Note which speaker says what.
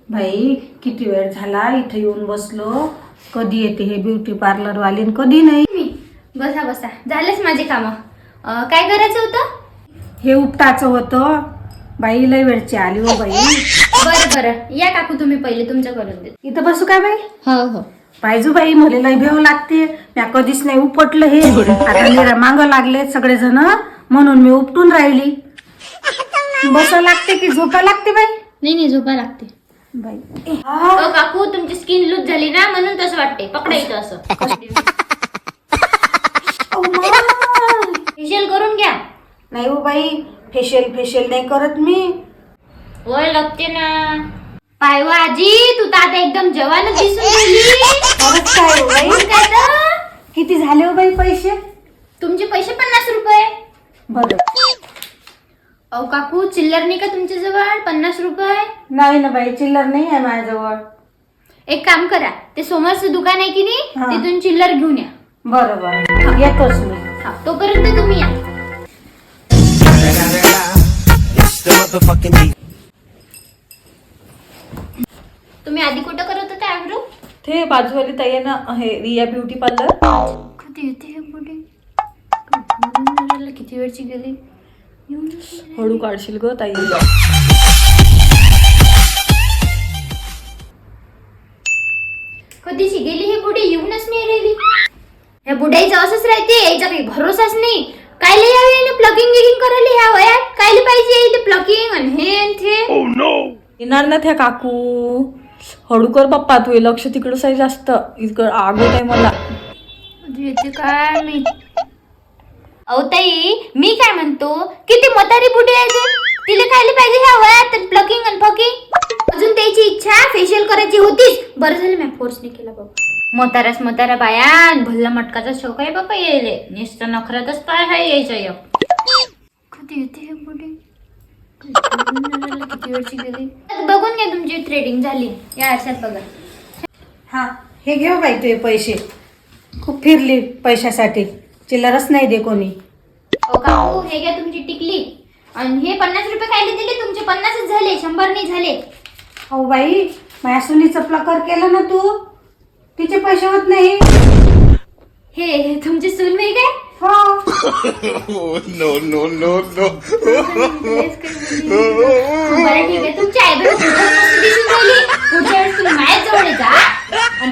Speaker 1: बाई किती वेळ झाला इथे येऊन बसलो. कधी येते हे ब्युटी पार्लर वाले आणि कधी नाही.
Speaker 2: मी बसा बसा झालेच माझे काम. काय करायचं होतं?
Speaker 1: हे उपटाचं होतं. बाई लय वेळची आली हो बाई.
Speaker 2: बरं बरं या काकू, तुम्ही पहिले तुमचं करून देत.
Speaker 1: इथं बसू काय बाई?
Speaker 2: हो हो.
Speaker 1: पाहिजू बाई, मला लय भेव लागते. म्या कधीच नाही उपटलं हे. आता मेरा मांग लागले सगळेजण म्हणून मी उपटून राहिली. बसा लागते की झोपा लागते बाई?
Speaker 2: नाही झोपा लागते
Speaker 1: बाई
Speaker 2: काकू. तुमची स्किन लूज झाली ना म्हणून तसं वाटते. पकडा इथं असं. फेशियल करून घ्या.
Speaker 1: नाही हो बाई, फेशियल नाही करत मी.
Speaker 2: होय लागते ना. पाय वा आजी, तू तर आता एकदम जवान दिसून राहिली.
Speaker 1: खरंच काय हो बाई?
Speaker 2: मग काय तर?
Speaker 1: किती झाले हो बाई पैसे?
Speaker 2: तुमचे पैसे 50 रुपये.
Speaker 1: बरं.
Speaker 2: अहो काकू, चिल्लर नाही का तुमच्या जवळ 50 रुपये?
Speaker 1: नाही ना बाई, चिल्लर नाही आहे माझ्याजवळ.
Speaker 2: एक काम करा, ते सोमवारचं दुकान आहे की नाही,
Speaker 1: हा.
Speaker 2: तिथून चिल्लर घेऊन या.
Speaker 1: बरं बरं येतोच मी.
Speaker 2: हा, तोपर्यंत तुम्ही या. तुम्ही आधी कुठं करत होते आयब्रो?
Speaker 3: ते बाजूवाली ताई आहे ना, हे रिया ब्युटी पार्लर.
Speaker 2: कधी येते हे पुढे? किती वेळची गेली?
Speaker 3: हळू काढशील ग ताई.
Speaker 2: कधीची गेली हे बुढी, येऊनच नाही राहिली. ह्या बुढाईचं असंच राहते, याचा काही भरोसाच नाही. कायले यावे प्लगिंग गिगिंग करायला ह्या वयात? कायले पाहिजे इथे प्लगिंग आणि हे आणि ते?
Speaker 3: येणार ना त्या काकू. हळू कर बाप्पा, तू लक्ष तिकडच आहे जास्त. इकडं आगत आहे मला.
Speaker 2: कधी येते काय मी. अहो ताई, मी काय म्हणतो, किती म्हातारी बुढी आहे ते. तिला खायला पाहिजे ह्या वयात प्लकिंग आणि फकिंग. अजून त्याची इच्छा फेशियल करायची होतीच. बरं झालं मी फोर्स नाही केला बाबा. म्हातारा बाया भल्ला मटकाचा शौक आहे बाबा यायले. नुसतं नखरातच पाय आहे यायचं या. कधी येते हे बुढी? किती वेळची गेली? बघून घ्या, तुमची थ्रेडिंग झाली. या आरशात बघा.
Speaker 1: हा, हे घेऊ बाई तुझे पैसे. खूप फिरली पैशासाठी, चिल्लरच नाही दे कोणी.
Speaker 2: ओ काकू, हे घ्या तुमची टिकली. आणि हे 50 रुपये खायला दिले तुमचे. 50च झाले, 100 नाही झाले.
Speaker 1: हो बाई, माझ्या सुनीचं प्लकर केलं ना तू, तिचे पैसे होत नाही.
Speaker 2: हे तुमची सून नाही काय?
Speaker 1: हो.
Speaker 4: No, no, no, no.
Speaker 2: बरं ठीक आहे, तुमची आयब्रो दिसून राहिली. पुढच्या वेळेस तुम्ही माझ्या जवळ जा आणि